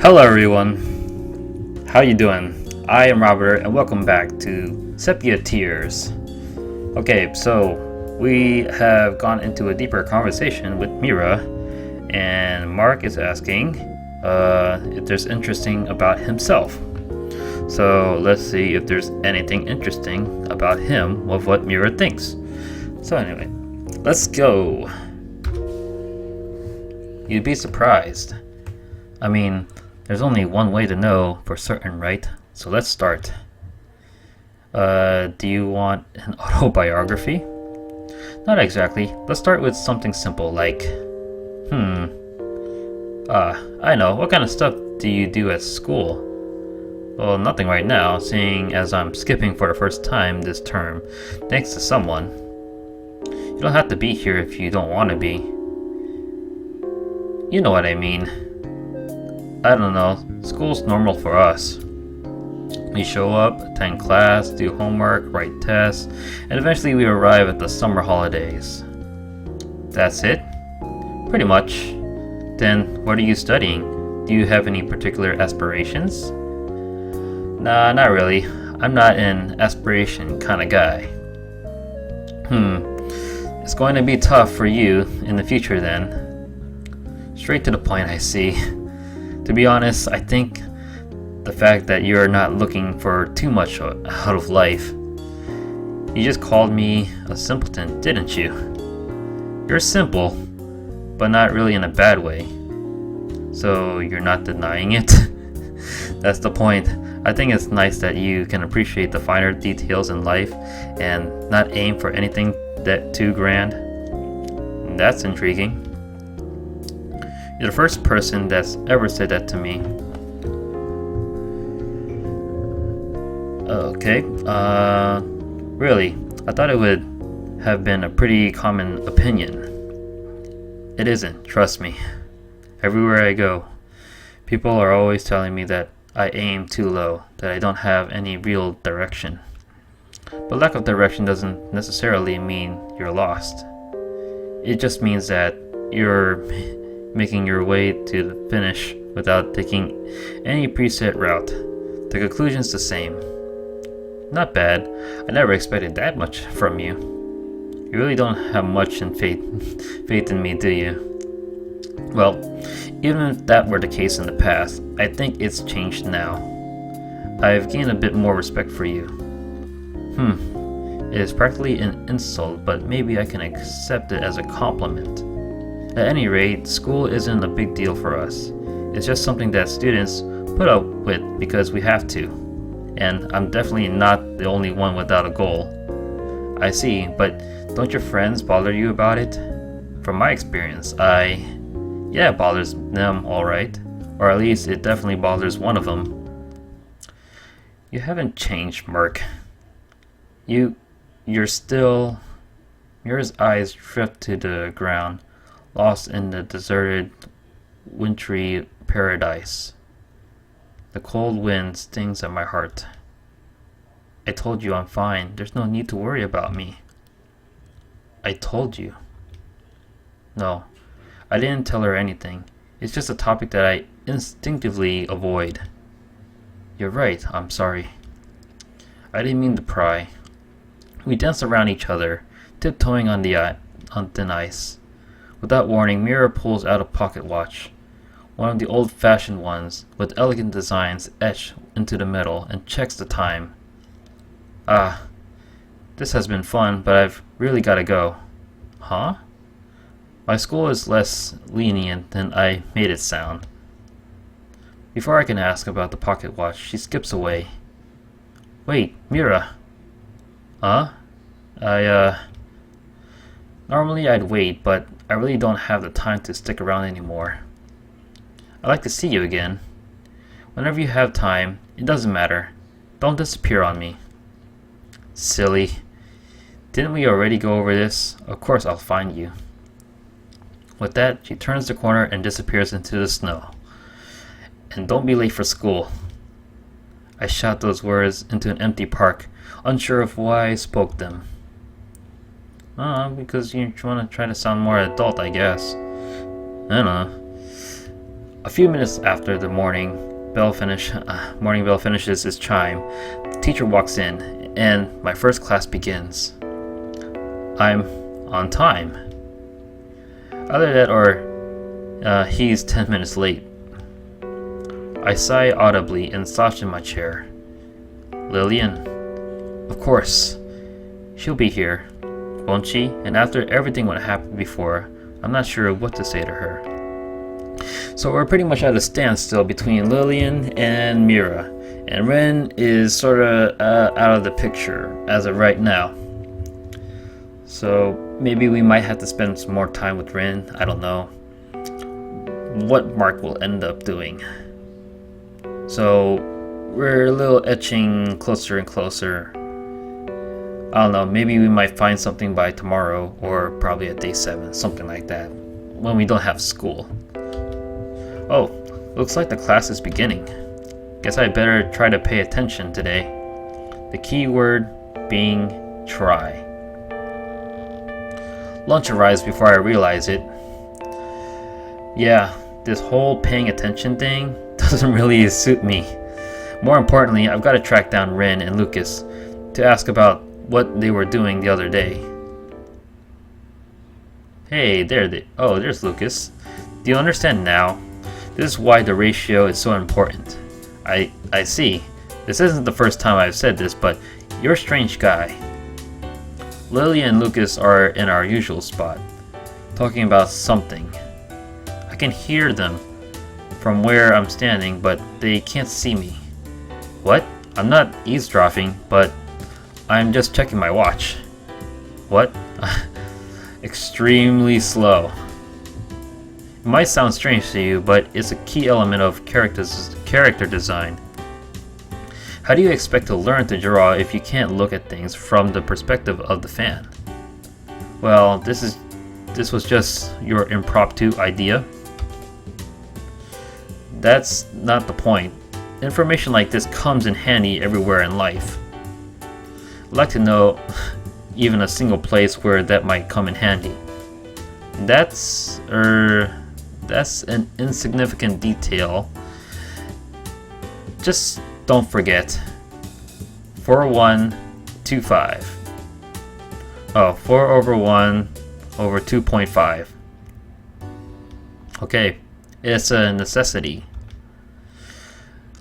Hello everyone, how you doing? I am Robert and welcome back to Sepia Tears. Okay, so we have gone into a deeper conversation with Mira, and Mark is asking if there's interesting about himself. So let's see if there's anything interesting about him of what Mira thinks. So anyway, let's go. You'd be surprised. I mean, there's only one way to know for certain, right? So let's start. Do you want an autobiography? Not exactly. Let's start with something simple like, I know. What kind of stuff do you do at school? Well, nothing right now, seeing as I'm skipping for the first time this term, thanks to someone. You don't have to be here if you don't want to be. You know what I mean. I don't know, school's normal for us. We show up, attend class, do homework, write tests, and eventually we arrive at the summer holidays. That's it? Pretty much. Then, what are you studying? Do you have any particular aspirations? Nah, not really. I'm not an aspiration kind of guy. It's going to be tough for you in the future then. Straight to the point, I see. To be honest, I think the fact that you're not looking for too much out of life. You just called me a simpleton, didn't you? You're simple, but not really in a bad way. So you're not denying it? That's the point. I think it's nice that you can appreciate the finer details in life and not aim for anything that too grand. That's intriguing. You're the first person that's ever said that to me. Okay, really, I thought it would have been a pretty common opinion. It isn't, trust me. Everywhere I go, people are always telling me that I aim too low, that I don't have any real direction. But lack of direction doesn't necessarily mean you're lost. It just means that you're making your way to the finish without taking any preset route. The conclusion's the same. Not bad. I never expected that much from you. You really don't have much in faith in me, do you? Well, even if that were the case in the past, I think it's changed now. I've gained a bit more respect for you. It is practically an insult, but maybe I can accept it as a compliment. At any rate, school isn't a big deal for us. It's just something that students put up with because we have to. And I'm definitely not the only one without a goal. I see, but don't your friends bother you about it? From my experience, it bothers them alright. Or at least it definitely bothers one of them. You haven't changed, Merc. You're still... Mira's eyes drift to the ground, lost in the deserted, wintry paradise. The cold wind stings at my heart. I told you I'm fine. There's no need to worry about me. I told you. No, I didn't tell her anything. It's just a topic that I instinctively avoid. You're right, I'm sorry. I didn't mean to pry. We danced around each other, tiptoeing on thin ice. Without warning, Mira pulls out a pocket watch, one of the old-fashioned ones with elegant designs etched into the metal, and checks the time. This has been fun, but I've really gotta go. Huh? My school is less lenient than I made it sound. Before I can ask about the pocket watch, she skips away. Wait, Mira. Huh? Normally I'd wait, but I really don't have the time to stick around anymore. I'd like to see you again. Whenever you have time, it doesn't matter. Don't disappear on me. Silly. Didn't we already go over this? Of course I'll find you. With that, she turns the corner and disappears into the snow. And don't be late for school. I shout those words into an empty park, unsure of why I spoke them. Because you want to try to sound more adult, I guess. I don't know. A few minutes after the morning bell finishes its chime, the teacher walks in, and my first class begins. I'm on time. Either that or he's 10 minutes late. I sigh audibly and slouch in my chair. Lillian? Of course. She'll be here, won't she? And after everything what happened before, I'm not sure what to say to her. So we're pretty much at a standstill between Lillian and Mira, and Ren is sort of out of the picture as of right now. So maybe we might have to spend some more time with Ren. I don't know what Mark will end up doing. So we're a little etching closer and closer. I don't know, maybe we might find something by tomorrow, or probably at day 7, something like that, when we don't have school. Oh, looks like the class is beginning. Guess I better try to pay attention today. The key word being try. Lunch arrives before I realize it. Yeah, this whole paying attention thing doesn't really suit me. More importantly, I've got to track down Ren and Lucas to ask about what they were doing the other day. Hey, there's Lucas. Do you understand now? This is why the ratio is so important. I see. This isn't the first time I've said this, but you're a strange guy. Lily and Lucas are in our usual spot, talking about something. I can hear them from where I'm standing, but they can't see me. What? I'm not eavesdropping, but I'm just checking my watch. What? Extremely slow. It might sound strange to you, but it's a key element of character design. How do you expect to learn to draw if you can't look at things from the perspective of the fan? Well, this was just your impromptu idea. That's not the point. Information like this comes in handy everywhere in life. I'd like to know even a single place where that might come in handy. That's an insignificant detail. Just don't forget. 4125. Oh, 4 over 1 over 2.5. Okay, it's a necessity.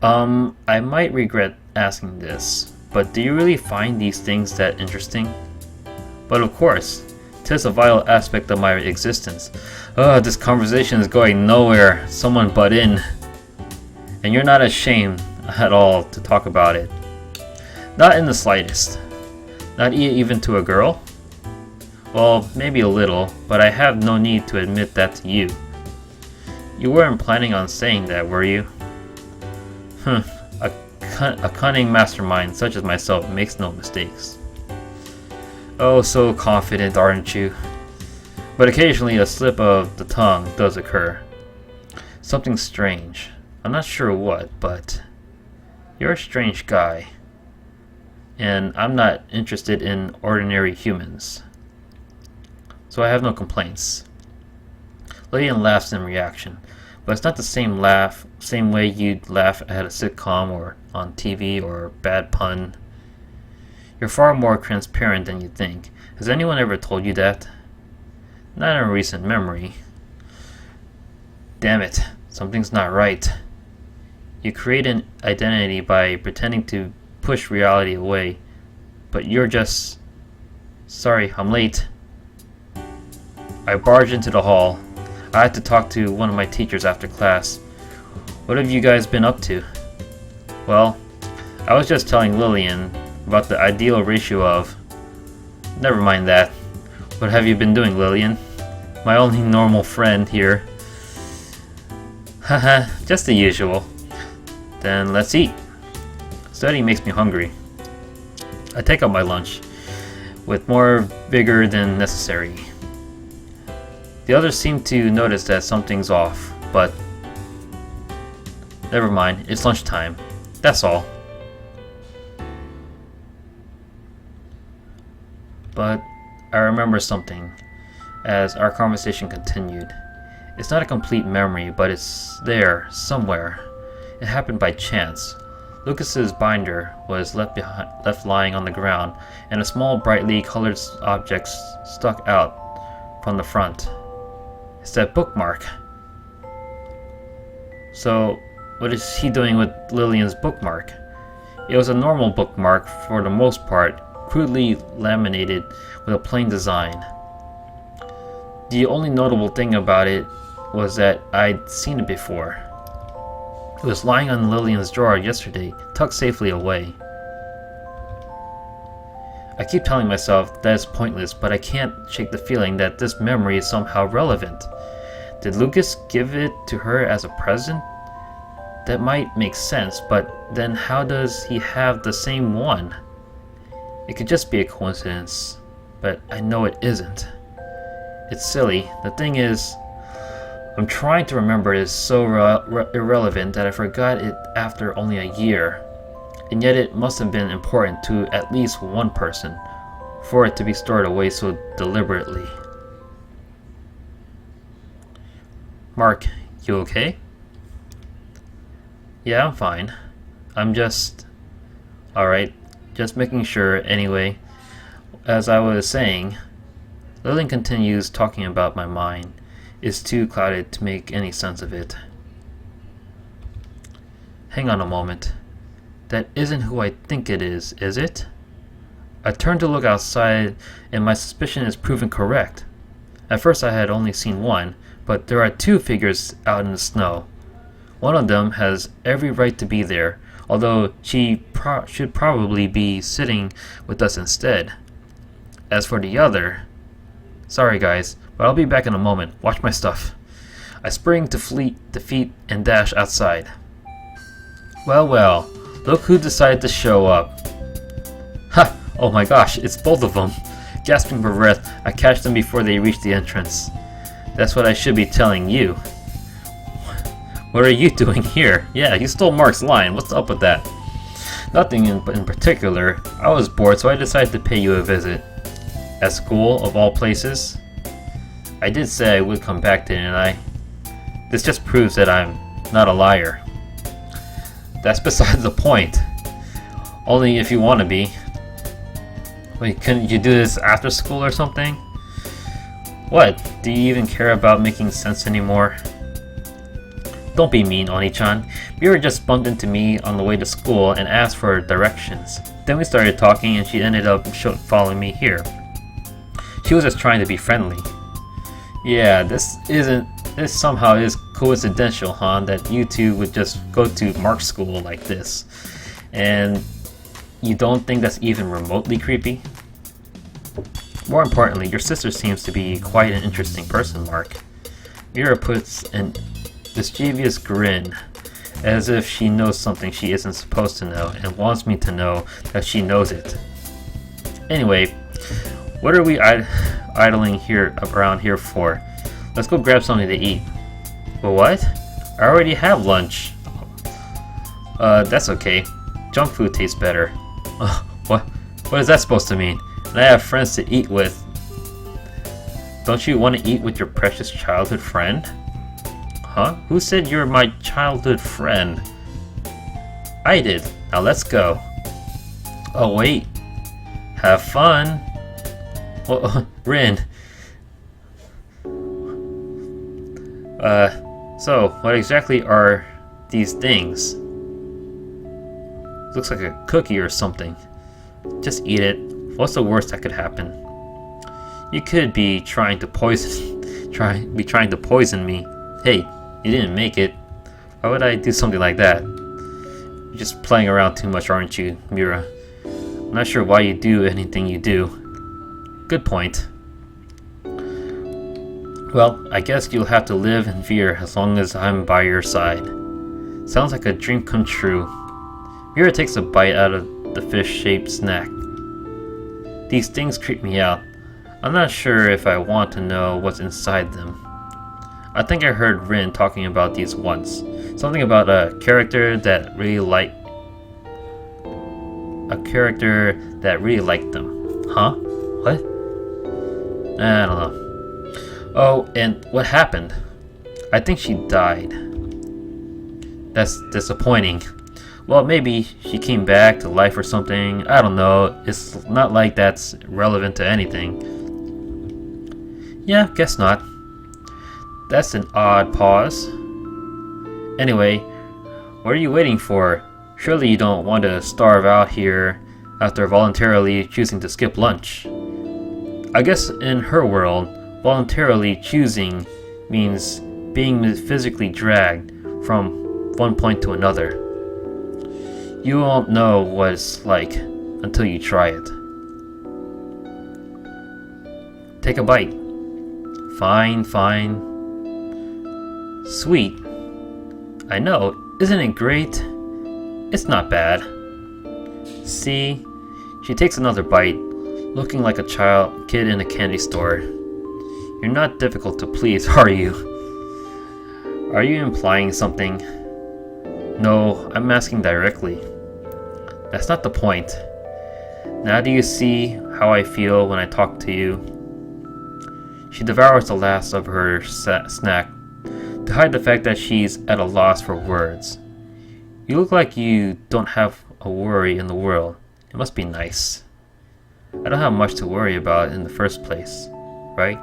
I might regret asking this, but do you really find these things that interesting? But of course, 'tis a vital aspect of my existence. This conversation is going nowhere. Someone butt in. And you're not ashamed at all to talk about it. Not in the slightest. Not even to a girl? Well, maybe a little, but I have no need to admit that to you. You weren't planning on saying that, were you? A cunning mastermind such as myself makes no mistakes. Oh, so confident, aren't you? But occasionally a slip of the tongue does occur. Something strange. I'm not sure what, but you're a strange guy. And I'm not interested in ordinary humans. So I have no complaints. Lillian laughs in reaction, but it's not the same way you'd laugh at a sitcom or on TV or a bad pun. You're far more transparent than you think. Has anyone ever told you that? Not in recent memory. Damn it, something's not right. You create an identity by pretending to push reality away, but you're just... Sorry, I'm late. I barge into the hall. I had to talk to one of my teachers after class. What have you guys been up to? Well, I was just telling Lillian about the ideal ratio of... Never mind that. What have you been doing, Lillian? My only normal friend here. Haha, just the usual. Then let's eat. Studying makes me hungry. I take out my lunch, with more vigor than necessary. The others seem to notice that something's off, but... Never mind, it's lunchtime. That's all. But I remember something as our conversation continued. It's not a complete memory, but it's there, somewhere. It happened by chance. Lucas's binder was left lying on the ground, and a small brightly colored object stuck out from the front. It's that bookmark. So, what is he doing with Lillian's bookmark? It was a normal bookmark for the most part, crudely laminated with a plain design. The only notable thing about it was that I'd seen it before. It was lying on Lillian's drawer yesterday, tucked safely away. I keep telling myself that it's pointless, but I can't shake the feeling that this memory is somehow relevant. Did Lucas give it to her as a present? That might make sense, but then how does he have the same one? It could just be a coincidence, but I know it isn't. It's silly. The thing is, I'm trying to remember it is so irrelevant that I forgot it after only a year. And yet it must have been important to at least one person for it to be stored away so deliberately. Mark, you okay? Yeah, I'm fine. I'm just... Alright, just making sure anyway. As I was saying, Lillian continues talking about my mind. It's too clouded to make any sense of it. Hang on a moment. That isn't who I think it is it? I turn to look outside, and my suspicion is proven correct. At first I had only seen one, but there are two figures out in the snow. One of them has every right to be there, although she should probably be sitting with us instead. As for the other... Sorry guys, but I'll be back in a moment. Watch my stuff. I spring to feet and dash outside. Well, look who decided to show up. Ha! Oh my gosh, it's both of them. Gasping for breath, I catch them before they reach the entrance. That's what I should be telling you. What are you doing here? Yeah, you stole Mark's line. What's up with that? Nothing in particular. I was bored, so I decided to pay you a visit. At school, of all places? I did say I would come back, didn't I? This just proves that I'm not a liar. That's besides the point. Only if you want to be. Wait, couldn't you do this after school or something? What? Do you even care about making sense anymore? Don't be mean, Oni-chan. Mira just bumped into me on the way to school and asked for directions. Then we started talking and she ended up following me here. She was just trying to be friendly. Yeah, this somehow is coincidental, huh? That you two would just go to Mark's school like this. And you don't think that's even remotely creepy? More importantly, your sister seems to be quite an interesting person, Mark. Mira puts an mischievous grin, as if she knows something she isn't supposed to know and wants me to know that she knows it. Anyway, what are we idling here around here for? Let's go grab something to eat. Well, what? I already have lunch. That's okay. Junk food tastes better. What is that supposed to mean? And I have friends to eat with. Don't you want to eat with your precious childhood friend? Huh? Who said you're my childhood friend? I did. Now let's go. Oh wait. Have fun. Rin. So, what exactly are these things? Looks like a cookie or something. Just eat it. What's the worst that could happen? You could be trying to poison me. Hey, you didn't make it. Why would I do something like that? You're just playing around too much, aren't you, Mira? I'm not sure why you do anything you do. Good point. Well, I guess you'll have to live in fear as long as I'm by your side. Sounds like a dream come true. Mira takes a bite out of the fish-shaped snack. These things creep me out. I'm not sure if I want to know what's inside them. I think I heard Rin talking about these once. Something about a character that really liked them. Huh? What? I don't know. Oh, and what happened? I think she died. That's disappointing. Well, maybe she came back to life or something. I don't know. It's not like that's relevant to anything. Yeah, guess not. That's an odd pause. Anyway, what are you waiting for? Surely you don't want to starve out here after voluntarily choosing to skip lunch. I guess in her world, voluntarily choosing means being physically dragged from one point to another. You won't know what it's like until you try it. Take a bite. Fine, fine. Sweet. I know, isn't it great? It's not bad. See? She takes another bite, looking like a kid in a candy store. You're not difficult to please, are you? Are you implying something? No, I'm asking directly. That's not the point. Now do you see how I feel when I talk to you? She devours the last of her snack to hide the fact that she's at a loss for words. You look like you don't have a worry in the world. It must be nice. I don't have much to worry about in the first place, right?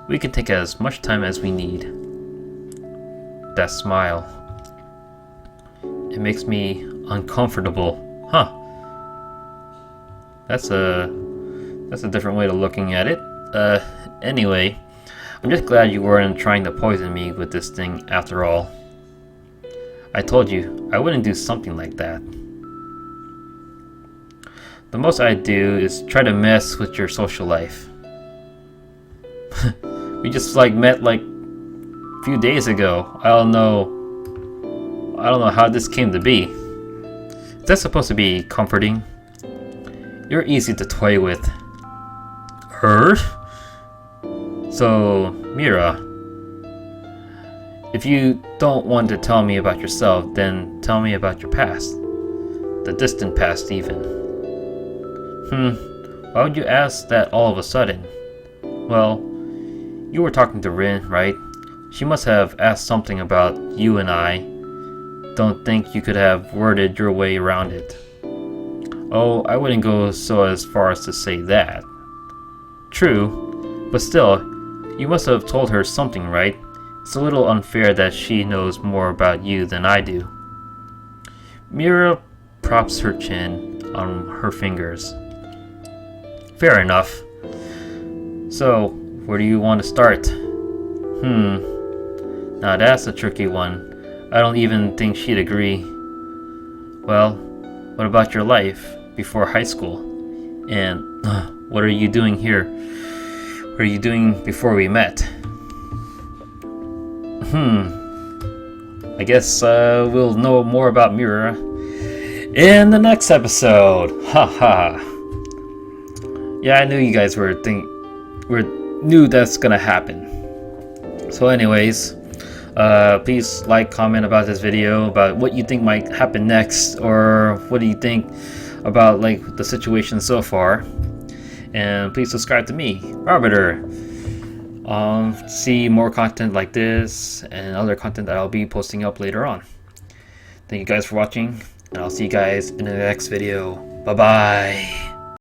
We can take as much time as we need. That smile. It makes me uncomfortable. Huh. That's a different way of looking at it. Anyway, I'm just glad you weren't trying to poison me with this thing after all. I told you, I wouldn't do something like that. The most I do is try to mess with your social life. We just met a few days ago. I don't know how this came to be. Is that supposed to be comforting? You're easy to toy with. Her? So, Mira, if you don't want to tell me about yourself, then tell me about your past. The distant past, even. Why would you ask that all of a sudden? Well, you were talking to Rin, right? She must have asked something about you and I. Don't think you could have worded your way around it. Oh, I wouldn't go so as far as to say that. True, but still, you must have told her something, right? It's a little unfair that she knows more about you than I do. Mira props her chin on her fingers. Fair enough. So, where do you want to start? Now that's a tricky one. I don't even think she'd agree. Well, what about your life before high school? And what are you doing here? What are you doing before we met? I guess we'll know more about Mira in the next episode. Haha. Yeah, I knew you guys knew that's gonna happen. So anyways, please comment about this video, about what you think might happen next, or what do you think about the situation so far. And please subscribe to me, Arbiter. See more content like this and other content that I'll be posting up later on. Thank you guys for watching, and I'll see you guys in the next video. Bye bye.